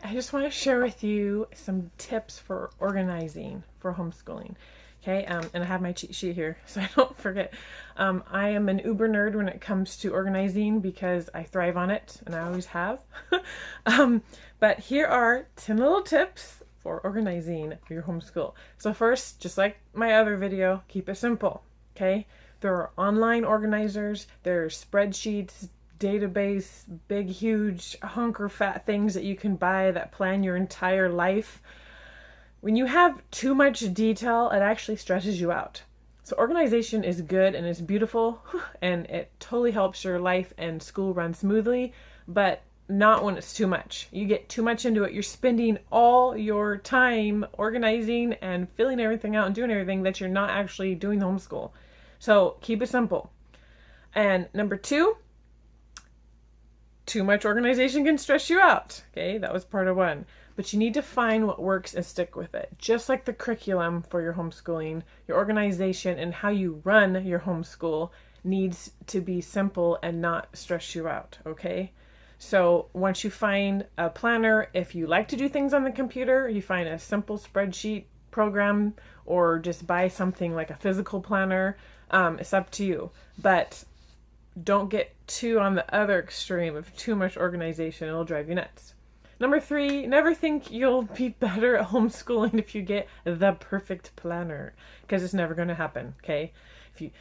I just want to share with you some tips for organizing for homeschooling. Okay, and I have my cheat sheet here so I don't forget. I am an uber nerd when it comes to organizing because I thrive on it and I always have. But here are 10 little tips for organizing your homeschool. So first, just like my other video, keep it simple. Okay, there are online organizers, there's spreadsheets, database, big, huge, hunker fat things that you can buy that plan your entire life. When you have too much detail, it actually stresses you out. So organization is good and it's beautiful and it totally helps your life and school run smoothly, but not when it's too much. You get too much into it. You're spending all your time organizing and filling everything out and doing everything that you're not actually doing the homeschool. So keep it simple. And number two, too much organization can stress you out. Okay, that was part of one. But you need to find what works and stick with it. Just like the curriculum for your homeschooling, your organization and how you run your homeschool needs to be simple and not stress you out. Okay, so once you find a planner, if you like to do things on the computer, you find a simple spreadsheet program or just buy something like a physical planner. It's up to you. But don't get too on the other extreme of too much organization. It'll drive you nuts. Number three, never think you'll be better at homeschooling if you get the perfect planner, because it's never going to happen, okay? If you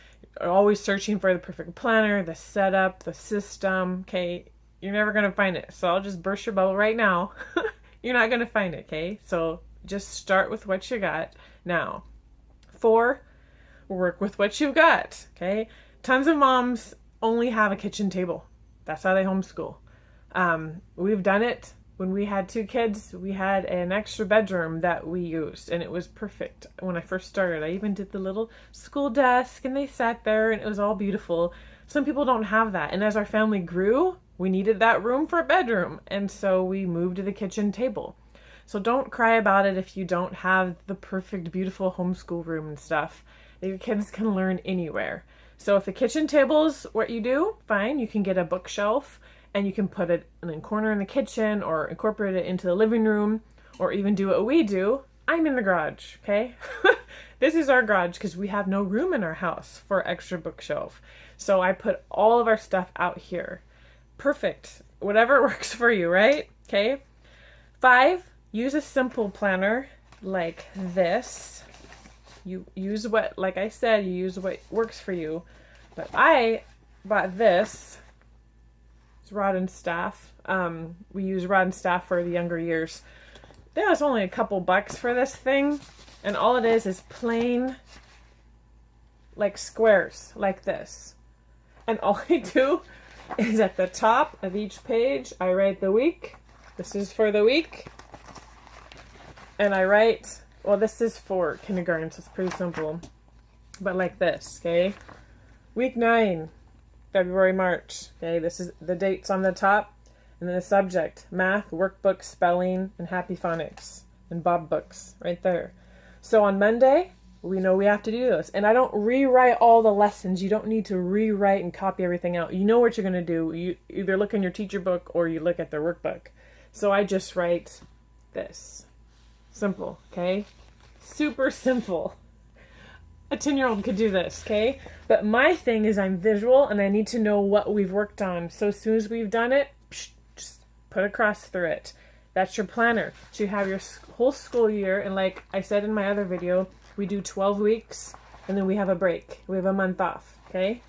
are always searching for the perfect planner, the setup, the system, okay, you're never going to find it. So I'll just burst your bubble right now. You're not going to find it, okay? So just start with what you got now. 4, work with what you've got, okay? Tons of moms only have a kitchen table. That's how they homeschool. We've done it. When we had 2 kids, we had an extra bedroom that we used, and it was perfect. When I first started, I even did the little school desk, and they sat there, and it was all beautiful. Some people don't have that, and as our family grew, we needed that room for a bedroom, and so we moved to the kitchen table. So don't cry about it if you don't have the perfect, beautiful homeschool room and stuff. Your kids can learn anywhere. So if the kitchen table's what you do, fine, you can get a bookshelf and you can put it in a corner in the kitchen or incorporate it into the living room or even do what we do. I'm in the garage, okay? This is our garage because we have no room in our house for extra bookshelf. So I put all of our stuff out here. Perfect. Whatever works for you, right? Okay. 5, use a simple planner like this. You use what, like I said, you use what works for you. But I bought this. It's rod and staff. We use rod and staff for the younger years. There was only a couple bucks for this thing. And all it is plain, like squares, like this. And all I do is at the top of each page, I write the week. This is for the week. And I write, well, this is for kindergarten, so it's pretty simple. But like this, okay? Week 9, February, March. Okay, this is the dates on the top. And then the subject, math, workbook, spelling, and happy phonics. And Bob books, right there. So on Monday, we know we have to do this. And I don't rewrite all the lessons. You don't need to rewrite and copy everything out. You know what you're going to do. You either look in your teacher book or you look at their workbook. So I just write this. Simple, okay? Super simple. A 10-year-old could do this, okay? But my thing is I'm visual and I need to know what we've worked on. So as soon as we've done it, just put a cross through it. That's your planner. So you have your whole school year, and like I said in my other video, we do 12 weeks and then we have a break. We have a month off, okay?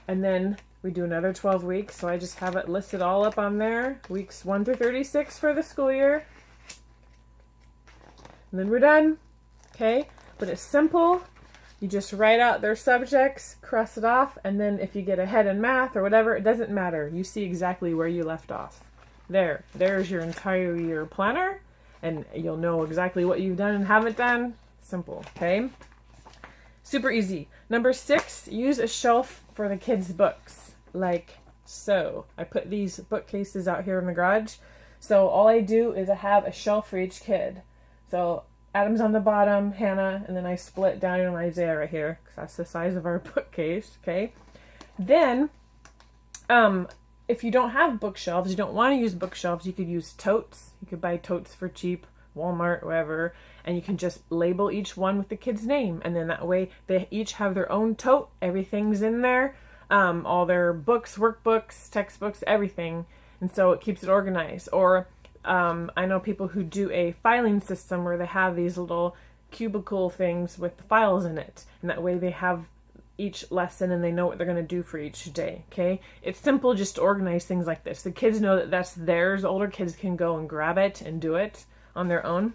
And then we do another 12 weeks. So I just have it listed all up on there. Weeks 1 through 36 for the school year. And then we're done, okay? But it's simple. You just write out their subjects, cross it off, and then if you get ahead in math or whatever, it doesn't matter. You see exactly where you left off. There's your entire year planner, and you'll know exactly what you've done and haven't done. Simple, okay? Super easy. Number 6, use a shelf for the kids' books, like so. I put these bookcases out here in the garage. So all I do is I have a shelf for each kid. So Adam's on the bottom, Hannah, and then I split down into Isaiah right here because that's the size of our bookcase, okay? Then if you don't have bookshelves, you don't want to use bookshelves, you could use totes. You could buy totes for cheap, Walmart, wherever, and you can just label each one with the kid's name, and then that way they each have their own tote. Everything's in there, all their books, workbooks, textbooks, everything, and so it keeps it organized. Or I know people who do a filing system where they have these little cubicle things with files in it, and that way they have each lesson and they know what they're going to do for each day. Okay, it's simple just to organize things like this. The kids know that that's theirs. Older kids can go and grab it and do it on their own.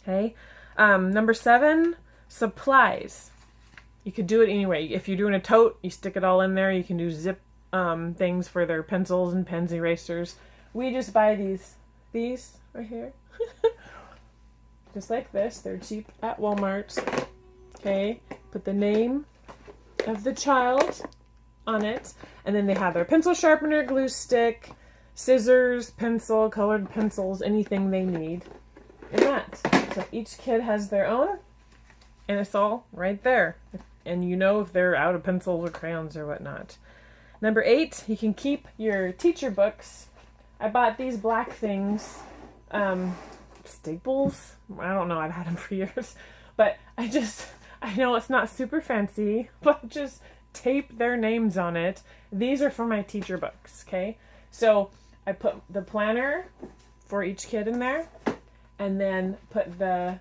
Okay, number 7, supplies. You could do it anyway. If you're doing a tote, you stick it all in there. You can do zip things for their pencils and pens, erasers. We just buy these right here. Just like this. They're cheap at Walmart. Okay, put the name of the child on it, and then they have their pencil sharpener, glue stick, scissors, pencil, colored pencils, anything they need in that. So each kid has their own, and it's all right there. And you know if they're out of pencils or crayons or whatnot. Number 8, you can keep your teacher books. I bought these black things, staples. I don't know, I've had them for years, but I know it's not super fancy, but just tape their names on it. These are for my teacher books, okay? So I put the planner for each kid in there, and then put the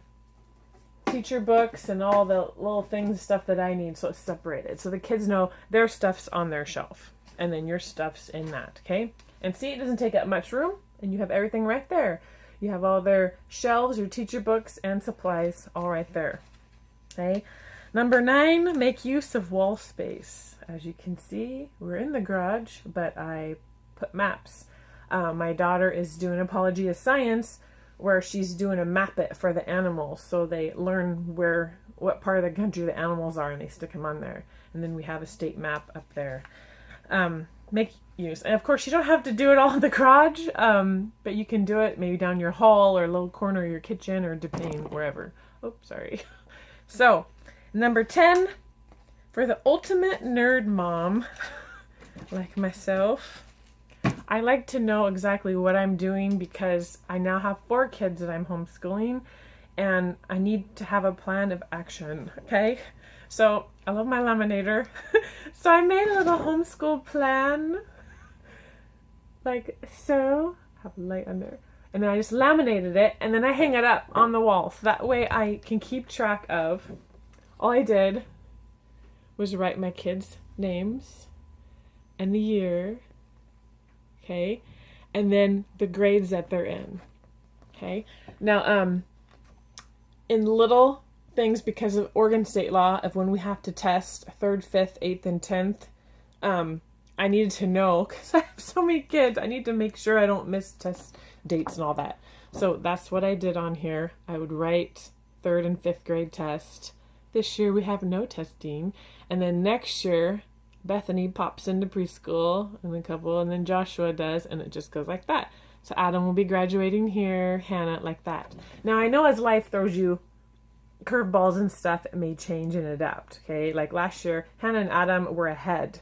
teacher books and all the little things, stuff that I need, so it's separated. So the kids know their stuff's on their shelf, and then your stuff's in that, okay? And see, it doesn't take up much room, and you have everything right there. You have all their shelves, your teacher books, and supplies all right there. Okay. Number 9, make use of wall space. As you can see, we're in the garage, but I put maps. My daughter is doing Apology of Science, where she's doing a map it for the animals, so they learn what part of the country the animals are, and they stick them on there. And then we have a state map up there. Make use, and of course you don't have to do it all in the garage, but you can do it maybe down your hall or a little corner of your kitchen, or depending wherever. Oh, sorry. So, number 10, for the ultimate nerd mom, like myself, I like to know exactly what I'm doing, because I now have 4 kids that I'm homeschooling, and I need to have a plan of action, okay? So, I love my laminator, so I made a little homeschool plan, like so. I have a light under. And then I just laminated it, and then I hang it up on the wall, so that way I can keep track of. All I did was write my kids' names and the year, okay, and then the grades that they're in, okay. Now, in little things, because of Oregon state law of when we have to test 3rd, 5th, 8th, and 10th, I needed to know, because I have so many kids, I need to make sure I don't miss test dates and all that. So that's what I did on here. I would write 3rd and 5th grade test. This year we have no testing, and then next year Bethany pops into preschool and a couple, and then Joshua does, and it just goes like that. So Adam will be graduating here, Hannah, like that. Now I know as life throws you curveballs and stuff, it may change and adapt, okay? Like last year, Hannah and Adam were ahead.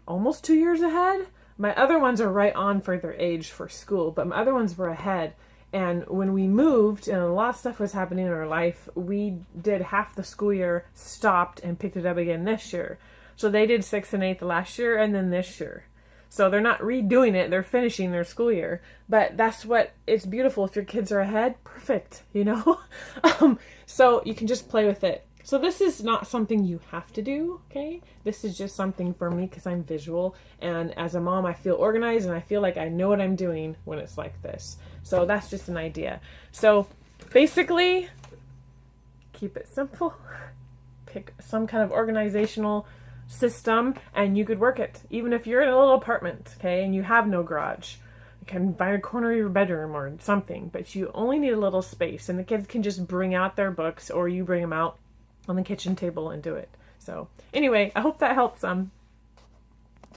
Almost 2 years ahead. My other ones are right on for their age for school, but my other ones were ahead. And when we moved and a lot of stuff was happening in our life, we did half the school year, stopped, and picked it up again this year. So they did 6th and 8th last year, and then this year. So they're not redoing it, they're finishing their school year. But that's what, it's beautiful. If your kids are ahead, perfect, you know? So you can just play with it. So this is not something you have to do, okay? This is just something for me because I'm visual, and as a mom I feel organized and I feel like I know what I'm doing when it's like this. So that's just an idea. So basically, keep it simple. Pick some kind of organizational system and you could work it. Even if you're in a little apartment, okay, and you have no garage. You can find a corner of your bedroom or something, but you only need a little space, and the kids can just bring out their books, or you bring them out on the kitchen table and do it. So anyway, I hope that helps some.